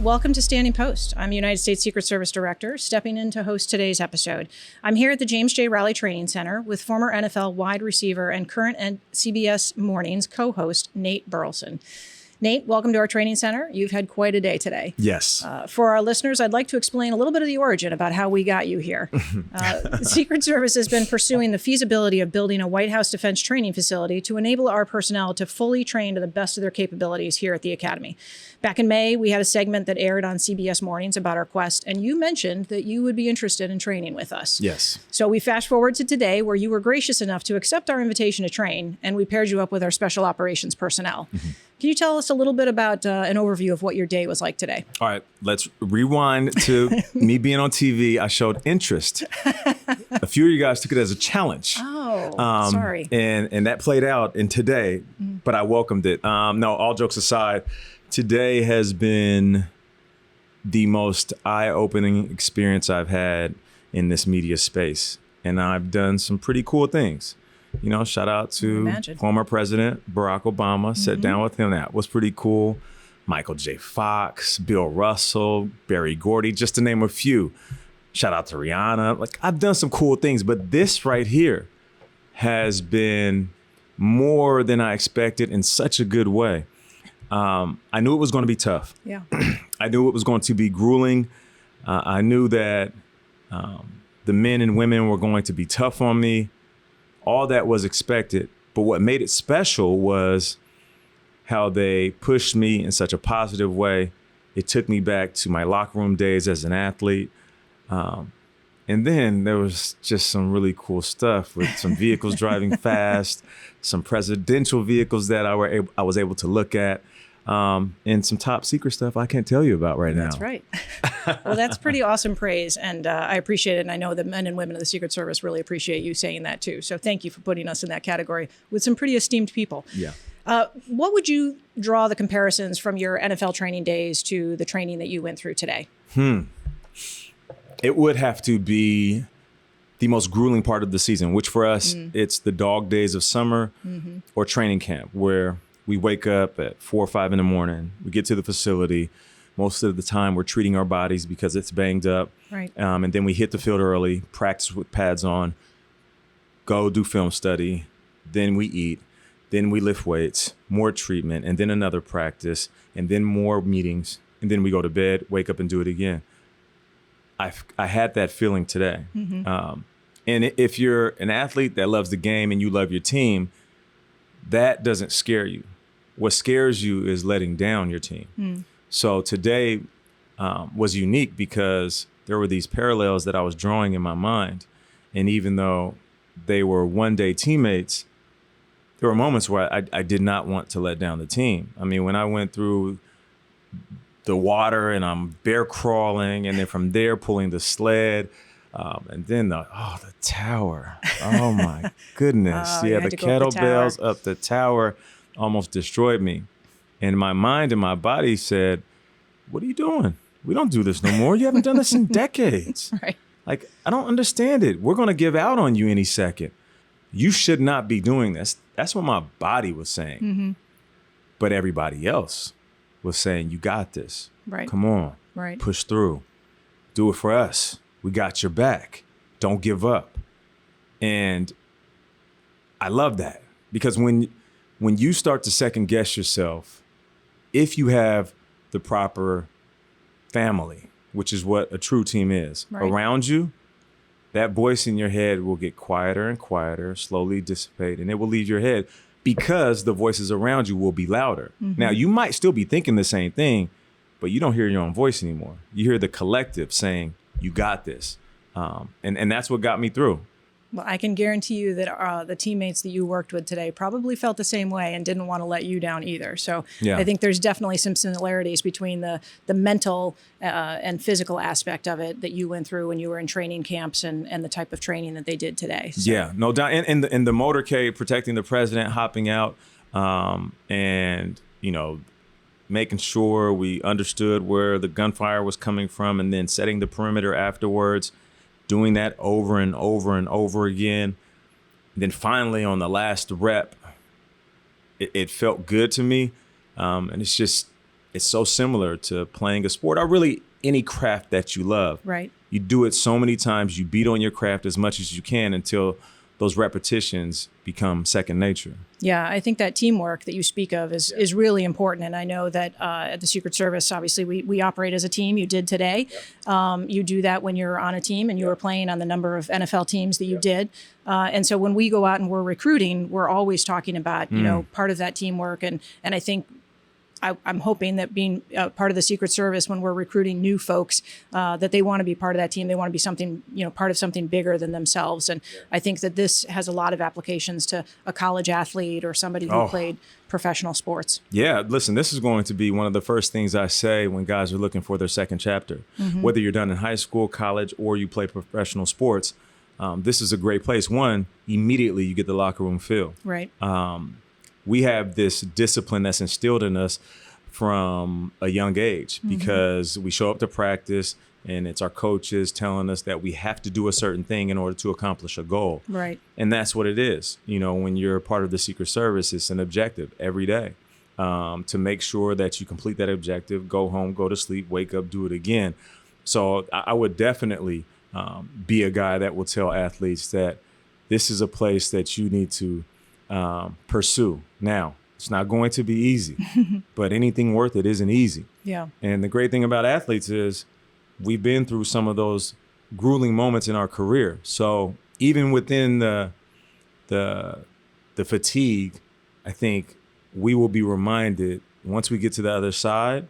Welcome to Standing Post. I'm United States Secret Service Director, stepping in to host today's episode. I'm here at the James J. Rowley Training Center with former NFL wide receiver and current CBS Mornings co-host Nate Burleson. Nate, welcome to our training center. You've had quite a day today. Yes. For our listeners, I'd like to explain a little bit of the origin about how we got you here. The Secret Service has been pursuing the feasibility of building a White House defense training facility to enable our personnel to fully train to the best of their capabilities here at the Academy. Back in May, we had a segment that aired on CBS Mornings about our quest, and you mentioned that you would be interested in training with us. Yes. So we fast forward to today, where you were gracious enough to accept our invitation to train, and we paired you up with our special operations personnel. Mm-hmm. Can you tell us a little bit about an overview of what your day was like today? All right, let's rewind to me being on TV. I showed interest. A few of you guys took it as a challenge. Oh, sorry. And that played out in today, but I welcomed it. No, all jokes aside, today has been the most eye-opening experience I've had in this media space. And I've done some pretty cool things. You know, shout out to former President Barack Obama. Sat down with him. That was pretty cool. Michael J. Fox, Bill Russell, Barry Gordy, just to name a few. Shout out to Rihanna. Like, I've done some cool things, but this right here has been more than I expected in such a good way. I knew it was going to be tough. Yeah. I knew it was going to be grueling. I knew that the men and women were going to be tough on me. All that was expected, but what made it special was how they pushed me in such a positive way. It took me back to my locker room days as an athlete. And then there was just some really cool stuff with some vehicles driving fast, some presidential vehicles that I was able to look at, and some top secret stuff I can't tell you about right now. That's right. Well, that's pretty awesome praise, and I appreciate it. And I know the men and women of the Secret Service really appreciate you saying that too. So thank you for putting us in that category with some pretty esteemed people. Yeah. What would you draw the comparisons from your NFL training days to the training that you went through today? It would have to be the most grueling part of the season, which for us, it's the dog days of summer or training camp, where we wake up at 4 or 5 in the morning. We get to the facility. Most of the time, we're treating our bodies because it's banged up. Right. And then we hit the field early, practice with pads on, go do film study. Then we eat. Then we lift weights, more treatment, and then another practice, and then more meetings. And then we go to bed, wake up, and do it again. I had that feeling today. And if you're an athlete that loves the game and you love your team, that doesn't scare you. What scares you is letting down your team. So today was unique because there were these parallels that I was drawing in my mind. And even though they were one-day teammates, there were moments where I did not want to let down the team. I mean, when I went through the water and I'm bear crawling, and then from there pulling the sled, and then the tower. Oh my goodness. The kettlebells up the tower almost destroyed me. And my mind and my body said, what are you doing? We don't do this no more. You haven't done this in decades. Right. Like, I don't understand it. We're going to give out on you any second. You should not be doing this. That's what my body was saying. But everybody else was saying, you got this. Right. Come on. Right. Push through. Do it for us. We got your back. Don't give up. And I love that, because when you start to second guess yourself, if you have the proper family, which is what a true team is, around you, that voice in your head will get quieter and quieter, slowly dissipate, and it will leave your head because the voices around you will be louder. Now, you might still be thinking the same thing, but you don't hear your own voice anymore. You hear the collective saying, you got this. And that's what got me through. Well, I can guarantee you that the teammates that you worked with today probably felt the same way and didn't want to let you down either. So yeah. I think there's definitely some similarities between the mental and physical aspect of it that you went through when you were in training camps and the type of training that they did today. So. Yeah, no doubt. In the motorcade, protecting the president, hopping out, and, making sure we understood where the gunfire was coming from, and then setting the perimeter afterwards. Doing that over and over and over again. And then finally on the last rep, it felt good to me. And it's just it's so similar to playing a sport or really any craft that you love. Right. You do it so many times, you beat on your craft as much as you can until those repetitions become second nature. Yeah, I think that teamwork that you speak of is really important. And I know that at the Secret Service, obviously, we operate as a team. You did today. You do that when you're on a team, and you were playing on the number of NFL teams that you did. And so when we go out and we're recruiting, we're always talking about, part of that teamwork. And I think I'm hoping that being part of the Secret Service, when we're recruiting new folks, that they want to be part of that team. They want to be something, part of something bigger than themselves. And I think that this has a lot of applications to a college athlete or somebody who played professional sports. Yeah, listen, this is going to be one of the first things I say when guys are looking for their second chapter. Whether you're done in high school, college, or you play professional sports, this is a great place. One, immediately you get the locker room feel. Right. We have this discipline that's instilled in us from a young age because we show up to practice and it's our coaches telling us that we have to do a certain thing in order to accomplish a goal. Right. And that's what it is. When you're part of the Secret Service, it's an objective every day to make sure that you complete that objective, go home, go to sleep, wake up, do it again. So I would definitely be a guy that will tell athletes that this is a place that you need to pursue. Now, it's not going to be easy, but anything worth it isn't easy. Yeah. And the great thing about athletes is we've been through some of those grueling moments in our career. So even within the fatigue, I think we will be reminded once we get to the other side,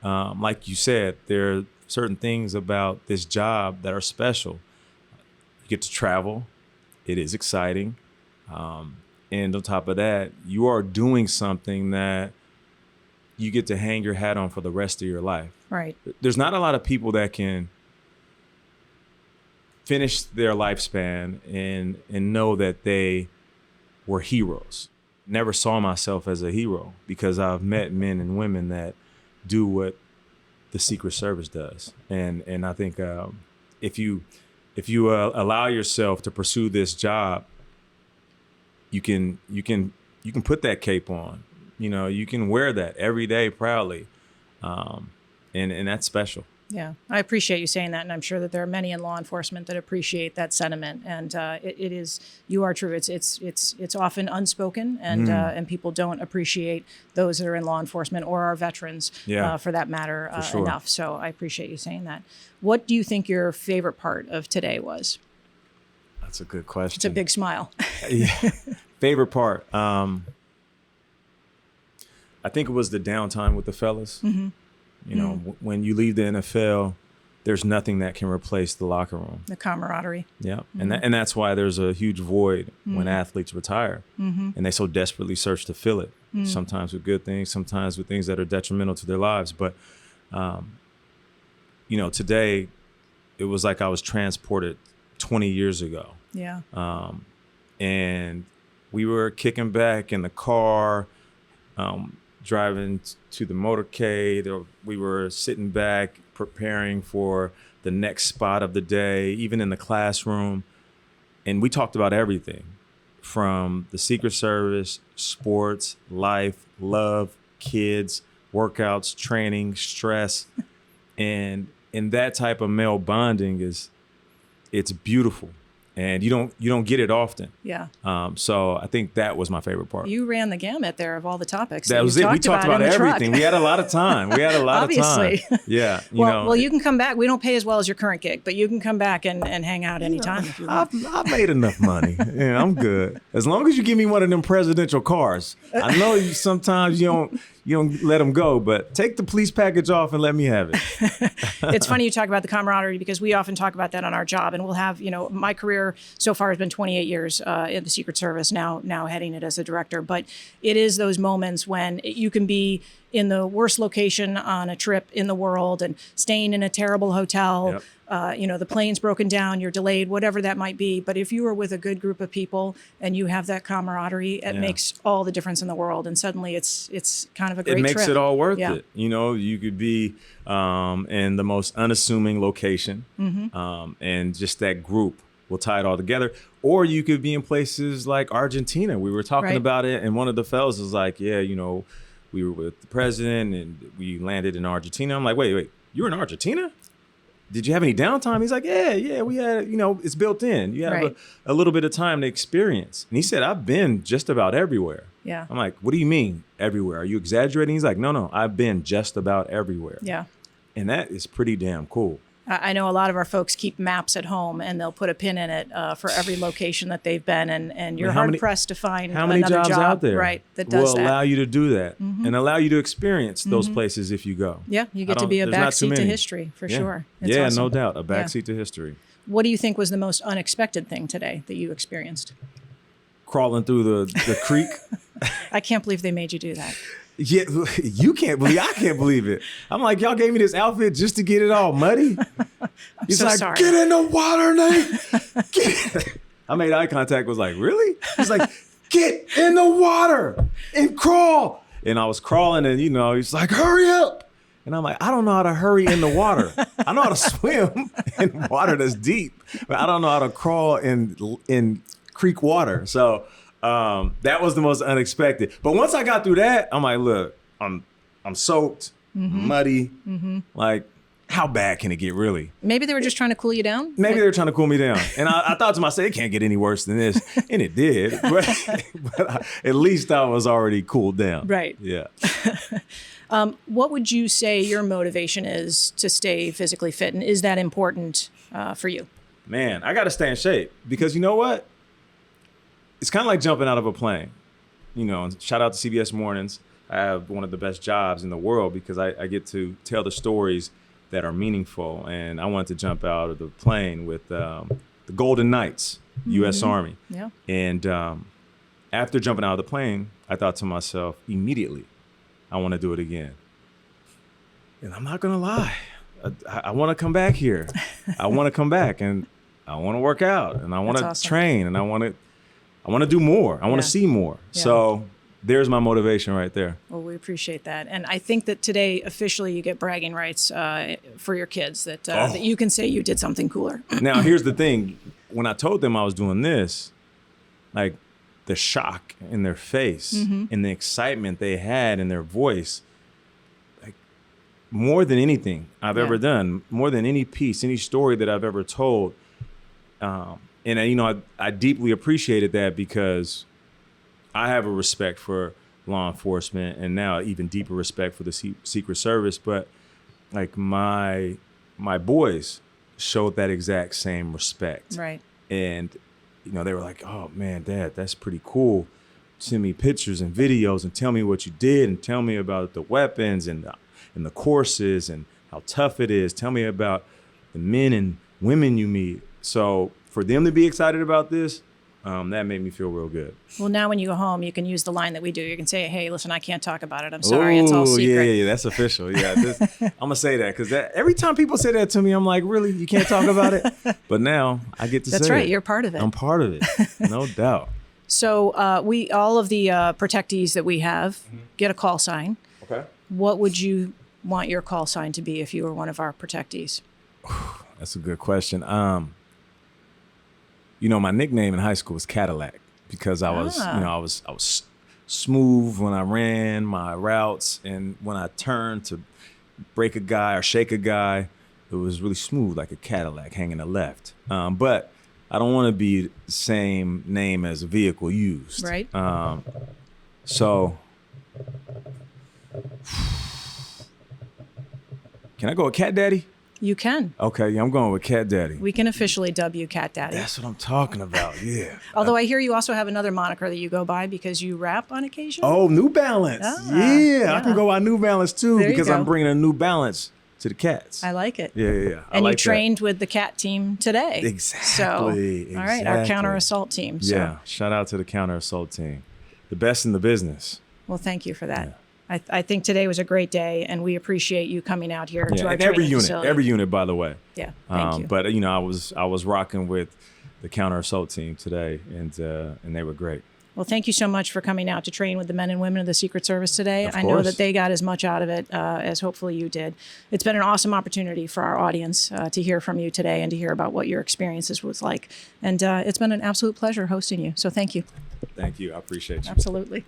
like you said, there are certain things about this job that are special. You get to travel. It is exciting. And on top of that, you are doing something that you get to hang your hat on for the rest of your life. Right. There's not a lot of people that can finish their lifespan and know that they were heroes. Never saw myself as a hero because I've met men and women that do what the Secret Service does. And I think if you allow yourself to pursue this job, you can put that cape on. You can wear that every day proudly, and that's special. Yeah, I appreciate you saying that, and I'm sure that there are many in law enforcement that appreciate that sentiment. And it is, you are true. It's often unspoken, and people don't appreciate those that are in law enforcement or our veterans, for that matter, enough. So I appreciate you saying that. What do you think your favorite part of today was? That's a good question. It's a big smile. Favorite part. I think it was the downtime with the fellas. When you leave the NFL, there's nothing that can replace the locker room. The camaraderie. Yeah. And that's why there's a huge void when athletes retire. And they so desperately search to fill it, sometimes with good things, sometimes with things that are detrimental to their lives. But, today it was like I was transported 20 years ago. Yeah. And we were kicking back in the car, driving to the motorcade, or we were sitting back preparing for the next spot of the day, even in the classroom. And we talked about everything from the Secret Service, sports, life, love, kids, workouts, training, stress. And that type of male bonding it's beautiful. And you don't get it often. Yeah. So I think that was my favorite part. You ran the gamut there of all the topics. That was it. We talked about everything. We had a lot of time. Obviously. Yeah. Well, you can come back. We don't pay as well as your current gig, but you can come back and hang out anytime if you want. I've made enough money. Yeah, I'm good. As long as you give me one of them presidential cars. I know sometimes you don't let them go, but take the police package off and let me have it. It's funny you talk about the camaraderie because we often talk about that on our job, and we'll have, my career so far has been 28 years in the Secret Service, now heading it as a director. But it is those moments when you can be in the worst location on a trip in the world and staying in a terrible hotel. Yep. The plane's broken down, you're delayed, whatever that might be. But if you are with a good group of people and you have that camaraderie, it makes all the difference in the world. And suddenly it's kind of a great trip. It makes it all worth it. You could be in the most unassuming location and just that group will tie it all together. Or you could be in places like Argentina. We were talking about it, and one of the fellows was like, we were with the president and we landed in Argentina. I'm like, wait, you were in Argentina? Did you have any downtime? He's like, yeah, we had, it's built in. You have Right. a little bit of time to experience. And he said, I've been just about everywhere. Yeah. I'm like, what do you mean everywhere? Are you exaggerating? He's like, no, I've been just about everywhere. Yeah. And that is pretty damn cool. I know a lot of our folks keep maps at home, and they'll put a pin in it for every location that they've been, and you're hard pressed to find how many another jobs job out there right, that does will that. allow you to do that and allow you to experience those places if you go. Yeah, you get to be a there's not too backseat to many. history for Yeah. sure. It's Yeah, awesome. no doubt, a backseat to history. What do you think was the most unexpected thing today that you experienced? Crawling through the creek. I can't believe they made you do that. Yeah, you can't believe. I can't believe it. I'm like, y'all gave me this outfit just to get it all muddy. He's so like, sorry. get in the water, Nate. Get. I made eye contact. Was like, really? He's like, get in the water and crawl. And I was crawling, and he's like, hurry up. And I'm like, I don't know how to hurry in the water. I know how to swim in water that's deep, but I don't know how to crawl in creek water. So. That was the most unexpected. But once I got through that, I'm like, look, I'm soaked, muddy. Like, how bad can it get, really? Maybe they were just trying to cool you down? Maybe they were trying to cool me down. And I thought to myself, it can't get any worse than this. And it did. But at least I was already cooled down. Right. Yeah. What would you say your motivation is to stay physically fit? And is that important for you? Man, I got to stay in shape because you know what? It's kind of like jumping out of a plane. And shout out to CBS Mornings. I have one of the best jobs in the world because I get to tell the stories that are meaningful. And I wanted to jump out of the plane with the Golden Knights, U.S. Army. Yeah. And after jumping out of the plane, I thought to myself immediately, I want to do it again. And I'm not going to lie. I want to come back here. I want to come back and I want to work out and I want to train and I want to do more. I want to see more. Yeah. So there's my motivation right there. Well, we appreciate that. And I think that today, officially, you get bragging rights for your kids that you can say you did something cooler. Now, here's the thing. When I told them I was doing this, like the shock in their face and the excitement they had in their voice, like more than anything I've ever done, more than any piece, any story that I've ever told, and I deeply appreciated that because I have a respect for law enforcement and now even deeper respect for the Secret Service. But like my boys showed that exact same respect. Right. And, they were like, oh man, Dad, that's pretty cool. Send me pictures and videos and tell me what you did and tell me about the weapons and the courses and how tough it is. Tell me about the men and women you meet. So for them to be excited about this, that made me feel real good. Well, now when you go home, you can use the line that we do. You can say, hey, listen, I can't talk about it. I'm sorry. It's all secret. Yeah, that's official. Yeah, I'm going to say that because every time people say that to me, I'm like, really? You can't talk about it? But now I get to say it. That's right. You're part of it. I'm part of it. No doubt. So all of the protectees that we have get a call sign. Okay. What would you want your call sign to be if you were one of our protectees? That's a good question. My nickname in high school was Cadillac because I was, I was smooth when I ran my routes, and when I turned to break a guy or shake a guy, it was really smooth, like a Cadillac hanging a left. But I don't want to be the same name as a vehicle used. Right. So can I go with Cat Daddy? You can. Okay, yeah, I'm going with Cat Daddy. We can officially dub you Cat Daddy. That's what I'm talking about, yeah. Although I hear you also have another moniker that you go by because you rap on occasion. Oh, New Balance. Yeah, I can go by New Balance too because I'm bringing a New Balance to the cats. I like it. Yeah. And you trained with the cat team today. Exactly. So, all right, our counter assault team. So. Yeah, shout out to the counter assault team. The best in the business. Well, thank you for that. Yeah. I think today was a great day, and we appreciate you coming out here to our and training facility. Every unit, by the way. Yeah, thank you. But I was rocking with the counter assault team today, and they were great. Well, thank you so much for coming out to train with the men and women of the Secret Service today. Of course. I know that they got as much out of it as hopefully you did. It's been an awesome opportunity for our audience to hear from you today and to hear about what your experiences was like. And it's been an absolute pleasure hosting you. So thank you. Thank you. I appreciate you. Absolutely.